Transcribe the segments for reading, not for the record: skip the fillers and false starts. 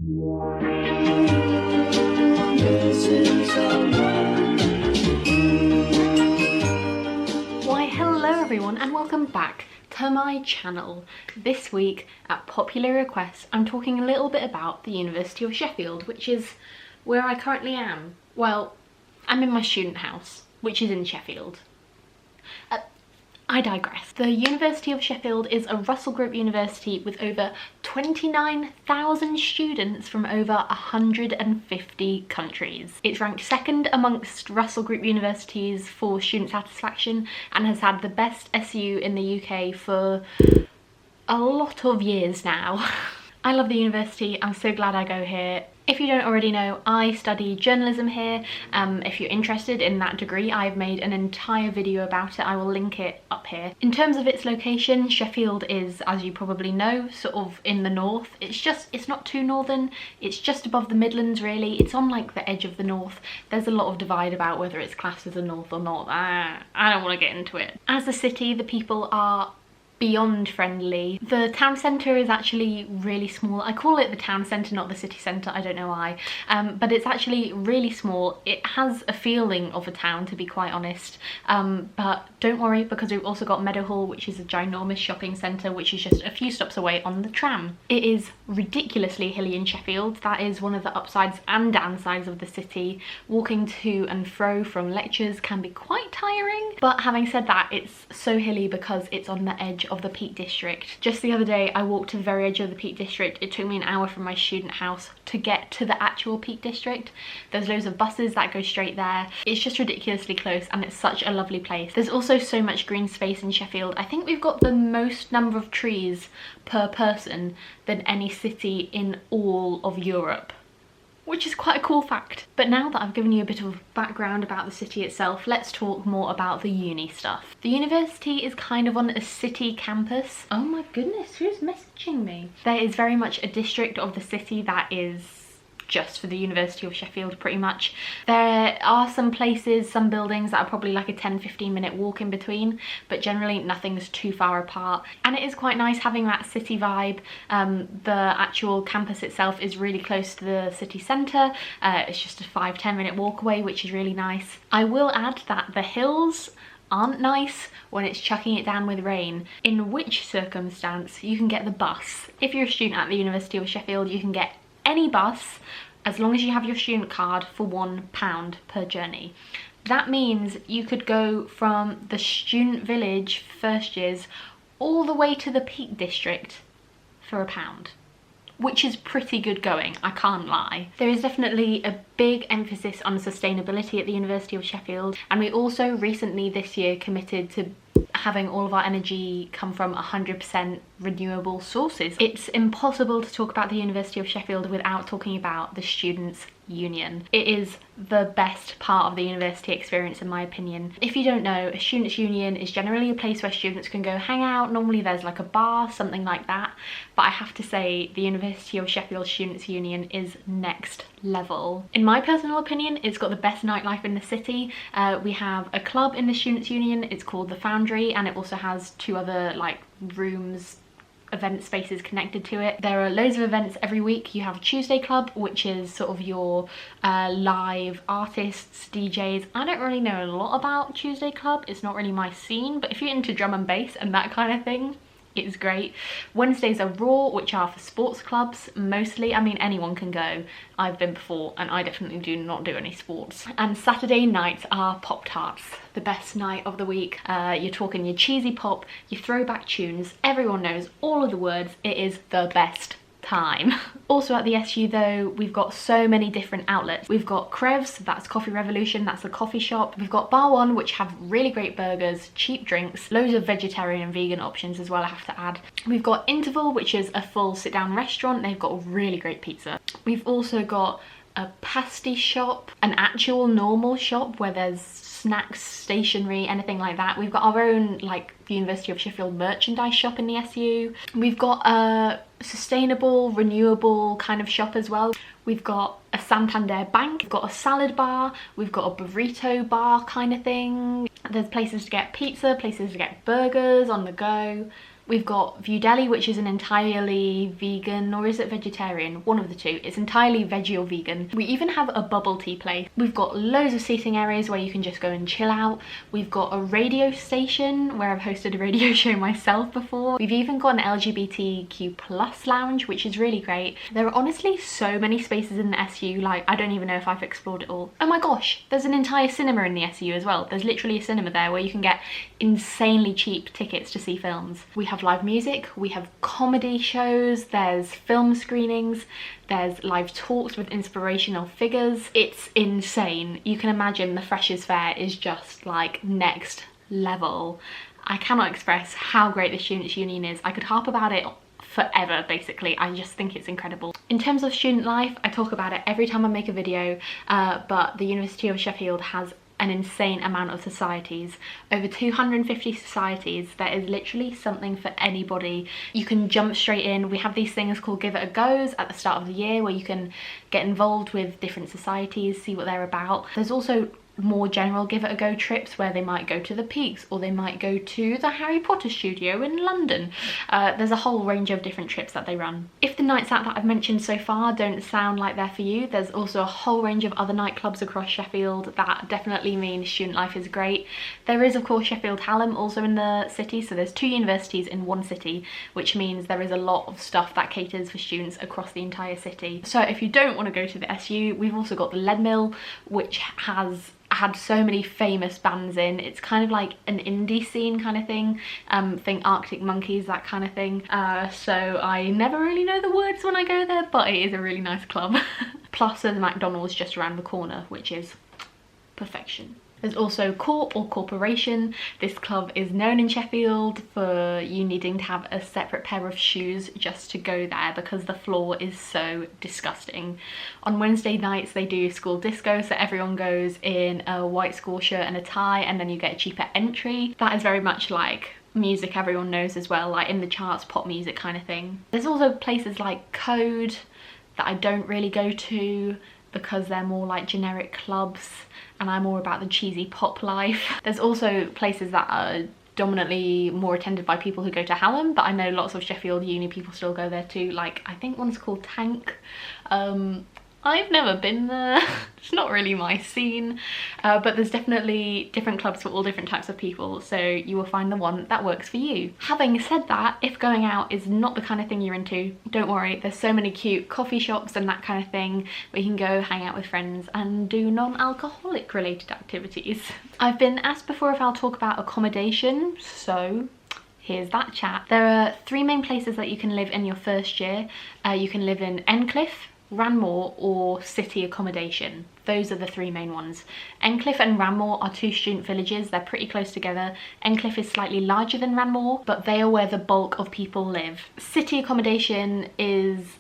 Why hello everyone and welcome back to my channel. This week at popular request I'm talking a little bit about the University of Sheffield, which is where I currently am. Well, I'm in my student house, which is in Sheffield. I digress. The University of Sheffield is a Russell Group university with over 29,000 students from over 150 countries. It's ranked second amongst Russell Group universities for student satisfaction and has had the best SU in the UK for a lot of years now. I love the university, I'm so glad I go here. If you don't already know, I study journalism here. If you're interested in that degree, I've made an entire video about it. I will link it up here. In terms of its location, Sheffield is, as you probably know, sort of in the north. It's not too northern, it's just above the Midlands really. It's on like the edge of the north. There's a lot of divide about whether it's classed as a north or not. I don't want to get into it. As a city, the people are beyond friendly. The town centre is actually really small. I call it the town centre, not the city centre, I don't know why. But it's actually really small. It has a feeling of a town, to be quite honest. But don't worry, because we've also got Meadowhall, which is a ginormous shopping centre, which is just a few stops away on the tram. It is ridiculously hilly in Sheffield. That is one of the upsides and downsides of the city. Walking to and fro from lectures can be quite tiring. But having said that, it's so hilly because it's on the edge of the Peak District. Just the other day I walked to the very edge of the Peak District. It took me an hour from my student house to get to the actual Peak District. There's loads of buses that go straight there. It's just ridiculously close and it's such a lovely place. There's also so much green space in Sheffield. I think we've got the most number of trees per person than any city in all of Europe, which is quite a cool fact. But now that I've given you a bit of background about the city itself, let's talk more about the uni stuff. The university is kind of on a city campus. Oh my goodness, who's messaging me? There is very much a district of the city that is just for the University of Sheffield pretty much. There are some places, some buildings that are probably like a 10-15 minute walk in between, but generally nothing's too far apart. And it is quite nice having that city vibe. The actual campus itself is really close to the city centre. It's just a 5-10 minute walk away, which is really nice. I will add that the hills aren't nice when it's chucking it down with rain, in which circumstance you can get the bus. If you're a student at the University of Sheffield, you can get any bus as long as you have your student card for £1 per journey. That means you could go from the student village first years all the way to the Peak District for £1, which is pretty good going, I can't lie. There is definitely a big emphasis on sustainability at the University of Sheffield, and we also recently this year committed to having all of our energy come from 100% renewable sources. It's impossible to talk about the University of Sheffield without talking about the Students' Union. It is the best part of the university experience in my opinion. If you don't know, a Students' Union is generally a place where students can go hang out. Normally there's like a bar, something like that. But I have to say the University of Sheffield Students' Union is next level. In my personal opinion, it's got the best nightlife in the city. We have a club in the Students' Union, it's called the Foundry, and it also has 2 other like rooms, event spaces connected to it. There are loads of events every week. You have Tuesday Club, which is sort of your live artists, DJs. I don't really know a lot about Tuesday Club, it's not really my scene, but if you're into drum and bass and that kind of thing, it's great. Wednesdays are Raw, which are for sports clubs mostly. I mean, anyone can go. I've been before and I definitely do not do any sports. And Saturday nights are Pop Tarts, the best night of the week. You're talking your cheesy pop, your throwback tunes. Everyone knows all of the words. It is the best time. Also at the SU though, we've got so many different outlets. We've got Crevs, that's Coffee Revolution, that's a coffee shop. We've got Bar One, which have really great burgers, cheap drinks, loads of vegetarian and vegan options as well, I have to add. We've got Interval, which is a full sit-down restaurant. They've got really great pizza. We've also got a pasty shop, an actual normal shop where there's snacks, stationery, anything like that. We've got our own like the University of Sheffield merchandise shop in the SU. We've got a sustainable, renewable kind of shop as well. We've got a Santander Bank, we've got a salad bar, we've got a burrito bar kind of thing. There's places to get pizza, places to get burgers on the go. We've got View Deli, which is an entirely vegan, or is it vegetarian? One of the two. It's entirely veggie or vegan. We even have a bubble tea place. We've got loads of seating areas where you can just go and chill out. We've got a radio station where I've hosted a radio show myself before. We've even got an LGBTQ plus lounge, which is really great. There are honestly so many spaces in the SU, like I don't even know if I've explored it all. Oh my gosh, there's an entire cinema in the SU as well. There's literally a cinema there where you can get insanely cheap tickets to see films. We have live music, we have comedy shows, there's film screenings, there's live talks with inspirational figures. It's insane. You can imagine the Freshers' Fair is just like next level. I cannot express how great the Students' Union is. I could harp about it forever, basically. I just think it's incredible. In terms of student life, I talk about it every time I make a video, but the University of Sheffield has an insane amount of societies. Over 250 societies. There is literally something for anybody. You can jump straight in. We have these things called Give It a Goes at the start of the year where you can get involved with different societies, see what they're about. There's also more general give it a go trips where they might go to the Peaks or they might go to the Harry Potter studio in London. There's a whole range of different trips that they run. If the nights out that I've mentioned so far don't sound like they're for you, there's also a whole range of other nightclubs across Sheffield that definitely mean student life is great. There is of course Sheffield Hallam also in the city, so there's 2 universities in one city, which means there is a lot of stuff that caters for students across the entire city. So if you don't want to go to the SU, we've also got the Lead Mill, which has had so many famous bands in. It's kind of like an indie scene kind of thing. Think Arctic Monkeys, that kind of thing. So I never really know the words when I go there, but it is a really nice club. Plus there's a McDonald's just around the corner, which is perfection. There's also Corp or Corporation. This club is known in Sheffield for you needing to have a separate pair of shoes just to go there because the floor is so disgusting. On Wednesday nights they do school disco, so everyone goes in a white school shirt and a tie, and then you get a cheaper entry. That is very much like music everyone knows as well, like in the charts, pop music kind of thing. There's also places like Code that I don't really go to because they're more like generic clubs and I'm more about the cheesy pop life. There's also places that are dominantly more attended by people who go to Hallam, but I know lots of Sheffield uni people still go there too. Like I think one's called Tank. I've never been there. It's not really my scene, but there's definitely different clubs for all different types of people, so you will find the one that works for you. Having said that, if going out is not the kind of thing you're into, don't worry, there's so many cute coffee shops and that kind of thing where you can go hang out with friends and do non-alcoholic related activities. I've been asked before if I'll talk about accommodation, so here's that chat. There are 3 main places that you can live in your first year. You can live in Encliffe, Ranmore or City Accommodation. Those are the 3 main ones. Encliffe and Ranmore are 2 student villages. They're pretty close together. Encliffe is slightly larger than Ranmore, but they are where the bulk of people live. City Accommodation is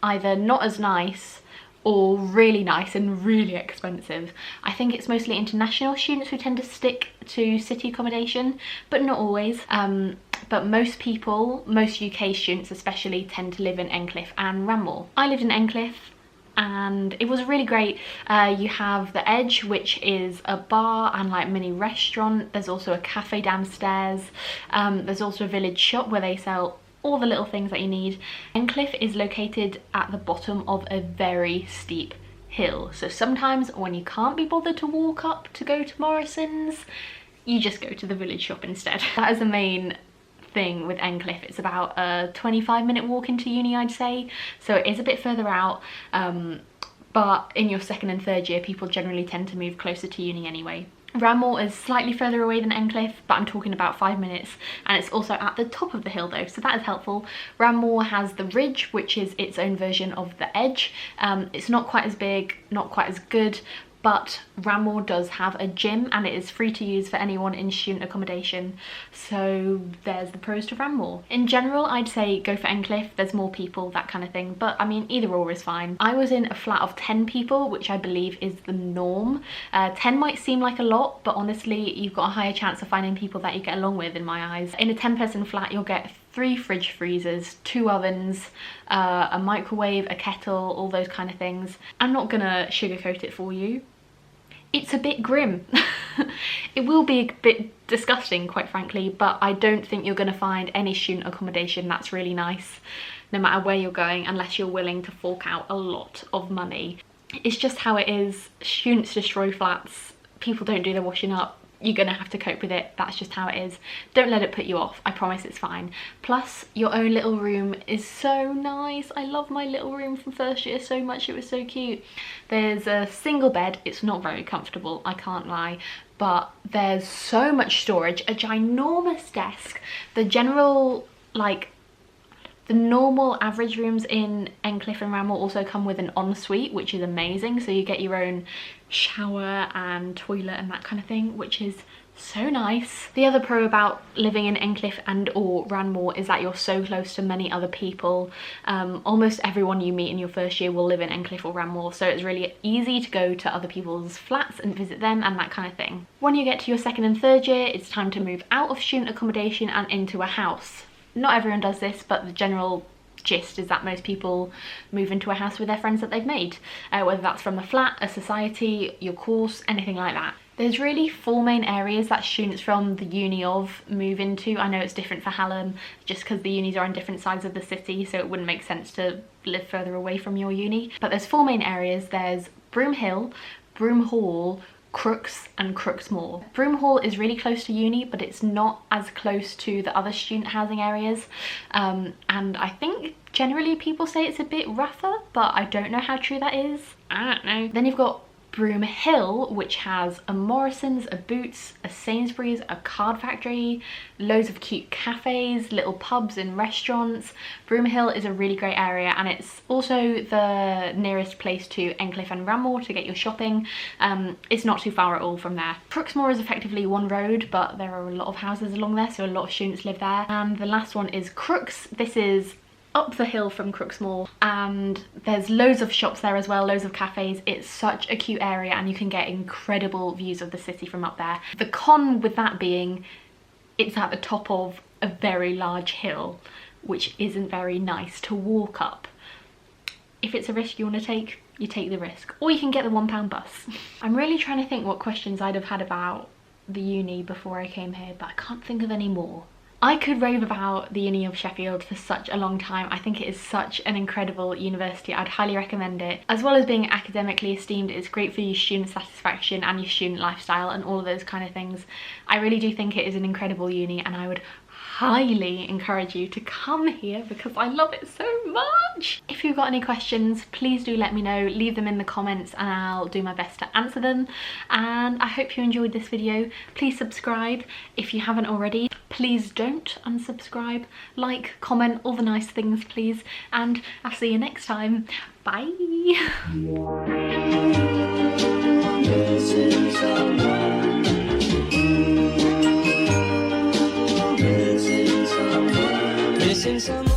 either not as nice or really nice and really expensive. I think it's mostly international students who tend to stick to City Accommodation, but not always. But most people, most UK students especially, tend to live in Encliffe and Ranmore. I lived in Encliffe and it was really great. You have the Edge, which is a bar and like mini restaurant. There's also a cafe downstairs. There's also a village shop where they sell all the little things that you need. Encliffe is located at the bottom of a very steep hill, so sometimes when you can't be bothered to walk up to go to Morrison's, you just go to the village shop instead. That is the main thing with Encliffe. It's about a 25-minute walk into uni, I'd say, so it is a bit further out, but in your 2nd and 3rd year people generally tend to move closer to uni anyway. Ranmore is slightly further away than Encliffe, but I'm talking about 5 minutes, and it's also at the top of the hill though, so that is helpful. Ranmore has the Ridge, which is its own version of the Edge. It's not quite as big, not quite as good, but Ranmore does have a gym and it is free to use for anyone in student accommodation, so there's the pros to Ranmore. In general, I'd say go for Encliffe, there's more people, that kind of thing, but I mean either or is fine. I was in a flat of 10 people, which I believe is the norm. 10 might seem like a lot, but honestly you've got a higher chance of finding people that you get along with in my eyes. In a 10-person flat you'll get 3 fridge freezers, 2 ovens, a microwave, a kettle, all those kind of things. I'm not gonna sugarcoat it for you. it's a bit grim. It will be a bit disgusting, quite frankly, but I don't think you're going to find any student accommodation that's really nice, no matter where you're going, unless you're willing to fork out a lot of money. It's just how it is. Students destroy flats, people don't do their washing up. You're gonna have to cope with it. That's just how it is. Don't let it put you off. I promise it's fine. Plus, your own little room is so nice. I love my little room from first year so much. It was so cute. There's a single bed. It's not very comfortable, I can't lie, but there's so much storage, a ginormous desk. The general, like, the normal average rooms in Endcliffe and Ranmore also come with an ensuite, which is amazing. So you get your own shower and toilet and that kind of thing, which is so nice. The other pro about living in Endcliffe and or Ranmore is that you're so close to many other people. Almost everyone you meet in your first year will live in Endcliffe or Ranmore, so it's really easy to go to other people's flats and visit them and that kind of thing. When you get to your second and third year, it's time to move out of student accommodation and into a house. Not everyone does this, but the general gist is that most people move into a house with their friends that they've made, whether that's from a flat, a society, your course, anything like that. There's really 4 main areas that students from the uni of move into. I know it's different for Hallam, just because the unis are on different sides of the city, so it wouldn't make sense to live further away from your uni. But there's 4 main areas. There's Broom Hill, Broom Hall, Crooks and Crooksmoor. Broom Hall is really close to uni, but it's not as close to the other student housing areas, and I think generally people say it's a bit rougher, but I don't know how true that is. I don't know. Then you've got Broom Hill, which has a Morrison's, a Boots, a Sainsbury's, a card factory, loads of cute cafes, little pubs and restaurants. Broom Hill is a really great area, and it's also the nearest place to Endcliffe and Ranmore to get your shopping. It's not too far at all from there. Crooksmoor is effectively one road, but there are a lot of houses along there, so a lot of students live there. And the last one is Crooks. This is up the hill from Crooksmoor, and there's loads of shops there as well, loads of cafes. It's such a cute area and you can get incredible views of the city from up there. The con with that being it's at the top of a very large hill, which isn't very nice to walk up. If it's a risk you want to take, you take the risk, or you can get the £1 bus. I'm really trying to think what questions I'd have had about the uni before I came here, but I can't think of any more. I could rave about the Uni of Sheffield for such a long time. I think it is such an incredible university. I'd highly recommend it. As well as being academically esteemed, it's great for your student satisfaction and your student lifestyle and all of those kind of things. I really do think it is an incredible uni, and I would highly encourage you to come here because I love it so much. If you've got any questions, please do let me know. Leave them in the comments and I'll do my best to answer them. And I hope you enjoyed this video. Please subscribe if you haven't already. Please don't unsubscribe. Like, comment, all the nice things, please. And I'll see you next time. Bye. Missing someone.